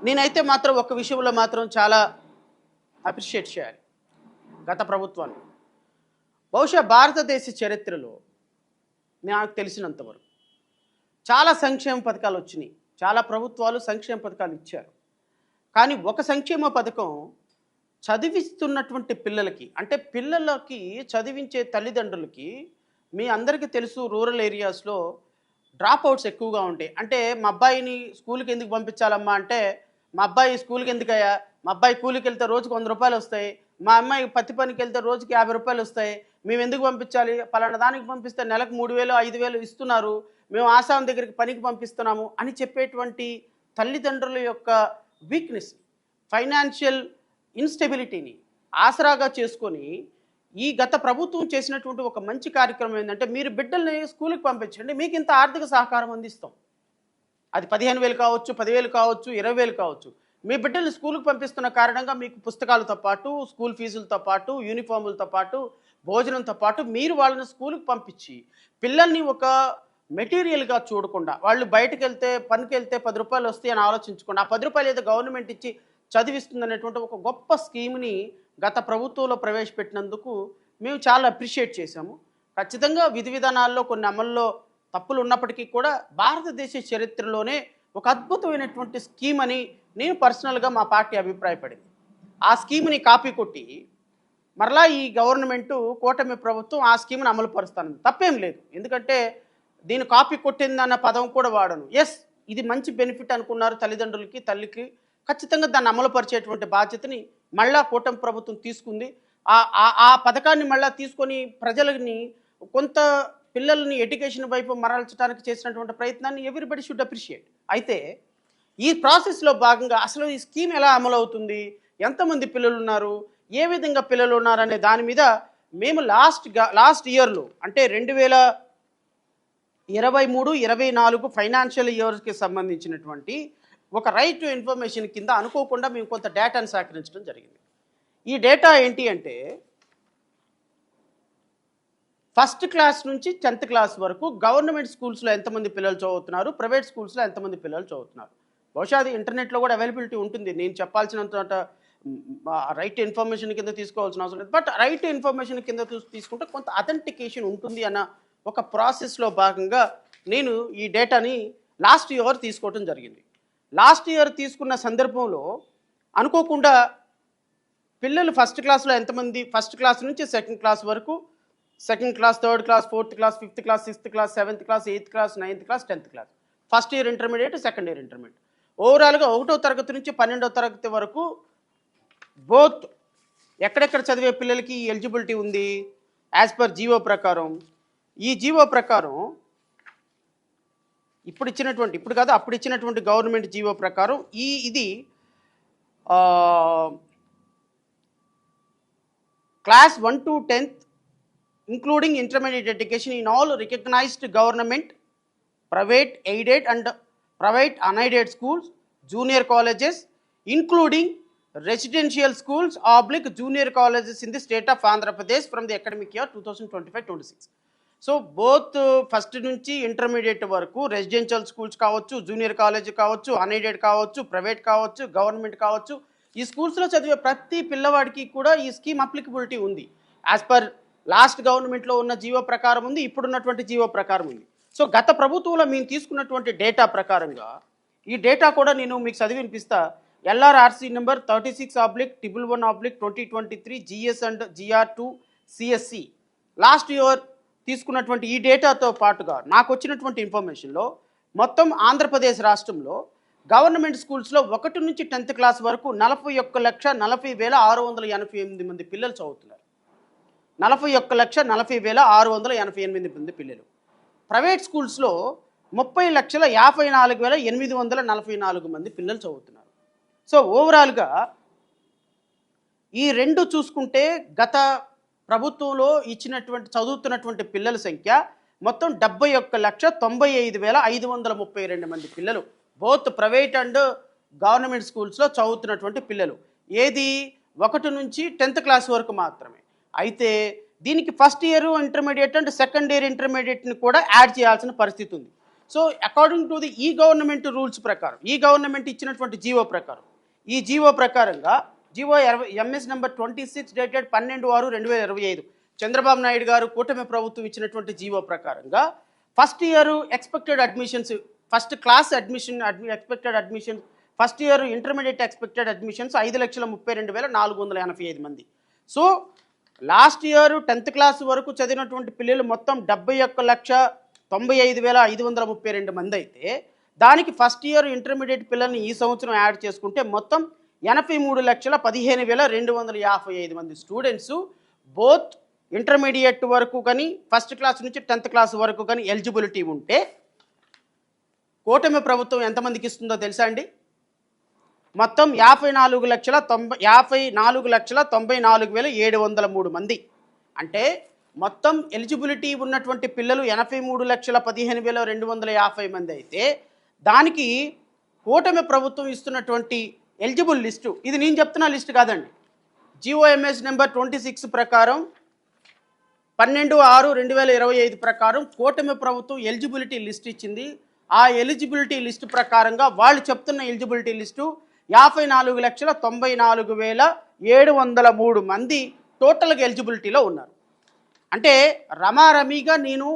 నేనైతే మాత్రం ఒక విషయంలో మాత్రం చాలా అప్రిషియేట్ చేయాలి గత ప్రభుత్వాన్ని. బహుశా భారతదేశ చరిత్రలో నాకు తెలిసినంతవరకు చాలా సంక్షేమ పథకాలు వచ్చినాయి. చాలా ప్రభుత్వాలు సంక్షేమ పథకాలు ఇచ్చారు. కానీ ఒక సంక్షేమ పథకం చదివిస్తున్నటువంటి పిల్లలకి, అంటే పిల్లలకి చదివించే తల్లిదండ్రులకి, మీ అందరికీ తెలుసు రూరల్ ఏరియాస్లో డ్రాప్ అవుట్స్ ఎక్కువగా ఉంటాయి. అంటే మా అబ్బాయిని స్కూల్కి ఎందుకు పంపించాలమ్మా అంటే, మా అబ్బాయి స్కూల్కి ఎందుకయ్యా, మా అబ్బాయి కూలికి వెళ్తే రోజుకు 100 రూపాయలు వస్తాయి, మా అమ్మాయి పత్తి పనికి వెళ్తే రోజుకి 50 రూపాయలు వస్తాయి, మేము ఎందుకు పంపించాలి, పలానా దానికి పంపిస్తే నెలకు 3000 5000 ఇస్తున్నారు, మేము ఆసాం దగ్గరికి పనికి పంపిస్తున్నాము అని చెప్పేటువంటి తల్లిదండ్రుల యొక్క వీక్నెస్, ఫైనాన్షియల్ ఇన్స్టెబిలిటీని ఆసరాగా చేసుకొని ఈ గత ప్రభుత్వం చేసినటువంటి ఒక మంచి కార్యక్రమం ఏంటంటే, మీరు బిడ్డల్ని స్కూల్కి పంపించండి, మీకు ఇంత ఆర్థిక సహకారం అందిస్తాం. అది 15,000 కావచ్చు, 10,000 కావచ్చు, 20,000 కావచ్చు. మీ బిడ్డల్ని స్కూల్కి పంపిస్తున్న కారణంగా మీకు పుస్తకాలతో పాటు, స్కూల్ ఫీజులతో పాటు, యూనిఫాములతో పాటు, భోజనంతో పాటు మీరు వాళ్ళని స్కూల్కి పంపించి పిల్లల్ని ఒక మెటీరియల్గా చూడకుండా, వాళ్ళు బయటకు వెళ్తే పనికి వెళ్తే 10 రూపాయలు వస్తాయి అని ఆలోచించకుండా, ఆ 10 రూపాయలు ఏదో గవర్నమెంట్ ఇచ్చి చదివిస్తుందనేటువంటి ఒక గొప్ప స్కీమ్ని గత ప్రభుత్వంలో ప్రవేశపెట్టినందుకు మేము చాలా అప్రిషియేట్ చేశాము. ఖచ్చితంగా విధి విధానాల్లో కొన్ని అమల్లో తప్పులు ఉన్నప్పటికీ కూడా భారతదేశ చరిత్రలోనే ఒక అద్భుతమైనటువంటి స్కీమ్ అని నేను పర్సనల్గా మా పార్టీ అభిప్రాయపడింది. ఆ స్కీమ్ని కాపీ కొట్టి మరలా ఈ గవర్నమెంటు, కూటమి ప్రభుత్వం ఆ స్కీమ్ని అమలు పరుస్తాను. తప్పేం లేదు, ఎందుకంటే దీన్ని కాపీ కొట్టిందన్న పదం కూడా వాడను. ఎస్, ఇది మంచి బెనిఫిట్ అనుకున్నారు తల్లిదండ్రులకి, తల్లికి. ఖచ్చితంగా దాన్ని అమలుపరిచేటువంటి బాధ్యతని మళ్ళా కూటమి ప్రభుత్వం తీసుకుంది. ఆ పథకాన్ని మళ్ళా తీసుకొని ప్రజలని కొంత పిల్లల్ని ఎడ్యుకేషన్ వైపు మరల్చడానికి చేసినటువంటి ప్రయత్నాన్ని ఎవ్రీబడి షుడ్ అప్రిషియేట్. అయితే ఈ ప్రాసెస్లో భాగంగా అసలు ఈ స్కీమ్ ఎలా అమలు అవుతుంది, ఎంతమంది పిల్లలు ఉన్నారు, ఏ విధంగా పిల్లలు ఉన్నారు అనే దాని మీద మేము లాస్ట్ ఇయర్లో, అంటే 2023-24 ఫైనాన్షియల్ ఇయర్స్కి సంబంధించినటువంటి ఒక రైట్ టు ఇన్ఫర్మేషన్ కింద అనుకోకుండా మేము కొంత డేటాను సేకరించడం జరిగింది. ఈ డేటా ఏంటి అంటే, ఫస్ట్ క్లాస్ నుంచి 10th క్లాస్ వరకు గవర్నమెంట్ స్కూల్స్లో ఎంతమంది పిల్లలు చదువుతున్నారు, ప్రైవేట్ స్కూల్స్లో ఎంతమంది పిల్లలు చదువుతున్నారు. బహుశా అది ఇంటర్నెట్లో కూడా అవైలబిలిటీ ఉంటుంది, నేను చెప్పాల్సినంత రైట్ ఇన్ఫర్మేషన్ కింద తీసుకోవాల్సిన అవసరం లేదు. బట్ రైట్ ఇన్ఫర్మేషన్ కింద తీసుకుంటే కొంత అథెంటికేషన్ ఉంటుంది అన్న ఒక ప్రాసెస్లో భాగంగా నేను ఈ డేటాని లాస్ట్ ఇయర్ తీసుకోవడం జరిగింది. లాస్ట్ ఇయర్ తీసుకున్న సందర్భంలో అనుకోకుండా పిల్లలు ఫస్ట్ క్లాస్లో ఎంతమంది, ఫస్ట్ క్లాస్ నుంచి 2nd క్లాస్ వరకు, 2nd class, 3rd class, 4th class, 5th class, 6th class, 7th class, 8th class, 9th class, 10th class, first year intermediate, second year intermediate, ఓవరాల్గా 1వ తరగతి నుంచి 12వ తరగతి వరకు బోత్ ఎక్కడెక్కడ చదివే పిల్లలకి ఎలిజిబిలిటీ ఉంది యాజ్ పర్ జీవో ప్రకారం. ఈ జీవో ప్రకారం ఇప్పుడు ఇచ్చినటువంటి గవర్నమెంట్ జీవో ప్రకారం ఇది class 1 to 10th including intermediate education in all recognized government, private aided and private unaided schools, junior colleges including residential schools / junior colleges in the state of Andhra Pradesh from the academic year 2025-26. So both first నుంచి intermediate వరకు residential schools కావచ్చు, junior college కావచ్చు, unaided కావచ్చు, private కావచ్చు, government కావచ్చు, ఈ స్కూల్స్లో చదివే ప్రతి పిల్లవాడికి కూడా ఈ స్కీమ్ అప్లికబిలిటీ ఉంది. యాజ్ పర్ లాస్ట్ గవర్నమెంట్లో ఉన్న జీవో ప్రకారం ఉంది, ఇప్పుడున్నటువంటి జీవో ప్రకారం ఉంది. సో గత ప్రభుత్వంలో మేము తీసుకున్నటువంటి డేటా ప్రకారంగా ఈ డేటా కూడా నేను మీకు చదివి వినిపిస్తా. LRRC number 36/111/2023 GS and GR2 CSC last year తీసుకున్నటువంటి ఈ డేటాతో పాటుగా నాకు వచ్చినటువంటి ఇన్ఫర్మేషన్లో మొత్తం ఆంధ్రప్రదేశ్ రాష్ట్రంలో గవర్నమెంట్ స్కూల్స్లో 1 నుంచి 10th క్లాస్ వరకు 41,40,688 మంది పిల్లలు చదువుతున్నారు. 41,40,688 మంది పిల్లలు. ప్రైవేట్ స్కూల్స్లో 30,54,844 మంది పిల్లలు చదువుతున్నారు. సో ఓవరాల్గా ఈ రెండు చూసుకుంటే గత ప్రభుత్వంలో చదువుతున్నటువంటి పిల్లల సంఖ్య మొత్తం 71,95,532 మంది పిల్లలు, బోత్ ప్రైవేట్ అండ్ గవర్నమెంట్ స్కూల్స్లో చదువుతున్నటువంటి పిల్లలు. ఏది 1 నుంచి 10th క్లాస్ వరకు మాత్రమే. అయితే దీనికి first year intermediate and second year ఇంటర్మీడియట్ని కూడా యాడ్ చేయాల్సిన పరిస్థితి ఉంది. సో అకార్డింగ్ టు ది ఈ గవర్నమెంట్ రూల్స్ ప్రకారం, ఈ గవర్నమెంట్ ఇచ్చినటువంటి జీవో ప్రకారం, ఈ జీవో ప్రకారంగా G O M S number 26 dated 12/6/2025 Chandrababu Naidu గారు కూటమి ప్రభుత్వం ఇచ్చినటువంటి జీవో ప్రకారంగా first year expected admissions, first class expected admissions, first year intermediate expected admissions 5,32,485 మంది. So last year 10th class వరకు చదివినటువంటి పిల్లలు మొత్తం 71,95,532 మంది అయితే, దానికి ఫస్ట్ ఇయర్ ఇంటర్మీడియట్ పిల్లల్ని ఈ సంవత్సరం యాడ్ చేసుకుంటే మొత్తం 83,15,255 మంది స్టూడెంట్స్ బోత్ ఇంటర్మీడియట్ వరకు కానీ ఫస్ట్ క్లాస్ నుంచి 10th క్లాస్ వరకు కానీ ఎలిజిబిలిటీ ఉంటే కూటమి ప్రభుత్వం ఎంతమందికి ఇస్తుందో తెలుసా అండి? మొత్తం 54,94,94,703 మంది. అంటే మొత్తం ఎలిజిబిలిటీ ఉన్నటువంటి పిల్లలు 83,15,250 మంది అయితే, దానికి కూటమి ప్రభుత్వం ఇస్తున్నటువంటి ఎలిజిబుల్ లిస్టు, ఇది నేను చెప్తున్న లిస్ట్ కాదండి, జిఓఎంఎస్ నెంబర్ 26 ప్రకారం 12/6/2025 ప్రకారం కూటమి ప్రభుత్వం ఎలిజిబిలిటీ లిస్ట్ ఇచ్చింది. ఆ ఎలిజిబిలిటీ లిస్టు ప్రకారంగా వాళ్ళు చెప్తున్న ఎలిజిబిలిటీ లిస్టు 54,94,703 మంది టోటల్గా ఎలిజిబిలిటీలో ఉన్నారు. అంటే రమారమీగా నేను,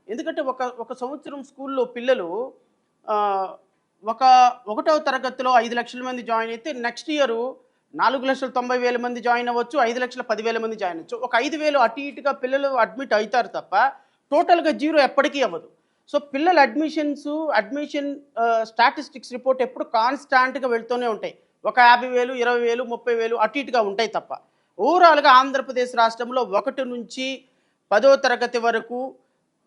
ఎందుకంటే ఒక సంవత్సరం స్కూల్లో పిల్లలు ఒకటవ తరగతిలో 5 లక్షల మంది జాయిన్ అయితే నెక్స్ట్ ఇయర్ 4,90,000 మంది జాయిన్ అవ్వచ్చు, 5,10,000 మంది జాయిన్ అవ్వచ్చు. ఒక 5,000 అటు ఇటుగా పిల్లలు అడ్మిట్ అవుతారు తప్ప టోటల్గా జీరో ఎప్పటికీ అవ్వదు. సో పిల్లల అడ్మిషన్ స్టాటిస్టిక్స్ రిపోర్ట్ ఎప్పుడు కాన్స్టాంట్గా వెళ్తూనే ఉంటాయి. ఒక 50,000, 20,000, 30,000 అటు ఇటుగా ఉంటాయి తప్ప ఓవరాల్గా ఆంధ్రప్రదేశ్ రాష్ట్రంలో 1 నుంచి 10వ తరగతి వరకు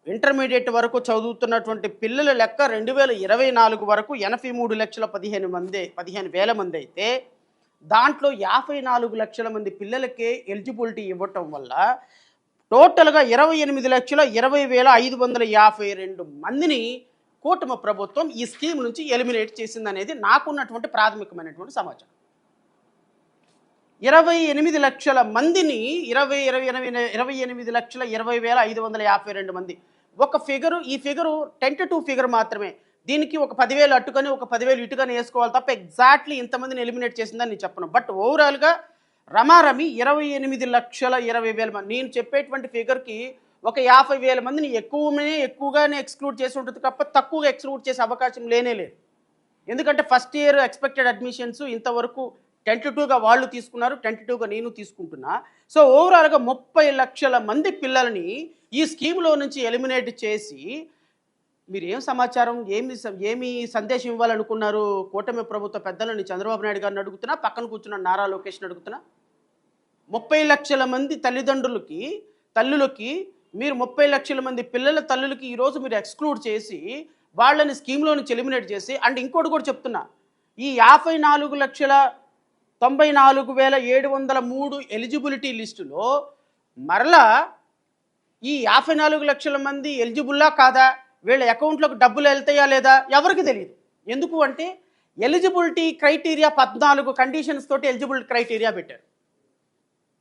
ఇంటర్మీడియట్ వరకు చదువుతున్నటువంటి పిల్లల లెక్క 2024 వరకు 83,15,000 మంది అయితే, దాంట్లో 54 లక్షల మంది పిల్లలకే ఎలిజిబిలిటీ ఇవ్వటం వల్ల టోటల్గా 28,20,552 మందిని కూటమి ప్రభుత్వం ఈ స్కీమ్ నుంచి ఎలిమినేట్ చేసిందనేది నాకున్నటువంటి ప్రాథమికమైనటువంటి సమాచారం. 28 లక్షల మందిని 28,20,552 మంది. ఒక ఫిగరు, ఈ ఫిగరు టెంటేటివ్ ఫిగర్ మాత్రమే. దీనికి ఒక 10,000 అట్టుకొని ఒక 10,000 ఇటుకొని వేసుకోవాలి తప్ప ఎగ్జాక్ట్లీ ఇంతమందిని ఎలిమినేట్ చేసిందని నేను చెప్పను. బట్ ఓవరాల్గా రమారమి 28,20,000 మంది. నేను చెప్పేటువంటి ఫిగర్కి ఒక 50,000 మందిని ఎక్కువగానే ఎక్స్క్లూడ్ చేసి ఉంటుంది తప్ప తక్కువగా ఎక్స్క్లూడ్ చేసే అవకాశం లేనే లేదు. ఎందుకంటే ఫస్ట్ ఇయర్ ఎక్స్పెక్టెడ్ అడ్మిషన్స్ ఇంతవరకు టెంటేటివ్గా వాళ్ళు తీసుకున్నారు, టెంటేటివ్గా నేను తీసుకుంటున్నా. సో ఓవరాల్గా 30 లక్షల మంది పిల్లల్ని ఈ స్కీమ్లో నుంచి ఎలిమినేట్ చేసి మీరు ఏం సమాచారం, ఏమి సందేశం ఇవ్వాలనుకున్నారు కూటమి ప్రభుత్వ పెద్దలని? చంద్రబాబు నాయుడు గారిని అడుగుతున్నా, పక్కన కూర్చున్న నారా లోకేష్ని అడుగుతున్నా. 30 లక్షల మంది తల్లులకి మీరు 30 లక్షల మంది పిల్లల తల్లులకి ఈరోజు మీరు ఎక్స్క్లూడ్ చేసి వాళ్ళని స్కీమ్లో నుంచి ఎలిమినేట్ చేసి, అండ్ ఇంకోటి కూడా చెప్తున్నా, ఈ 54,94,703 ఎలిజిబిలిటీ లిస్టులో మరలా ఈ 54 లక్షల మంది ఎలిజిబుల్లా కాదా, వీళ్ళ అకౌంట్లోకి డబ్బులు వెళ్తాయా లేదా ఎవరికి తెలియదు. ఎందుకు అంటే ఎలిజిబిలిటీ క్రైటీరియా 14 కండిషన్స్ తోటి ఎలిజిబుల్ క్రైటీరియా పెట్టారు.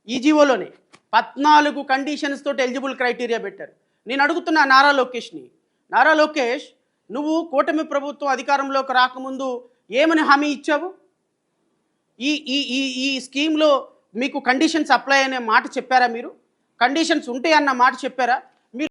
ఈ జీవోలోనే 14 కండిషన్స్ తోటి ఎలిజిబుల్ క్రైటీరియా పెట్టారు. నేను అడుగుతున్నా నారా లోకేష్, నువ్వు కూటమి ప్రభుత్వం అధికారంలోకి రాకముందు ఏమని హామీ ఇచ్చావు? ఈ స్కీమ్లో మీకు కండిషన్స్ అప్లై అనే మాట చెప్పారా? మీరు కండిషన్స్ ఉంటాయన్న మాట చెప్పారా?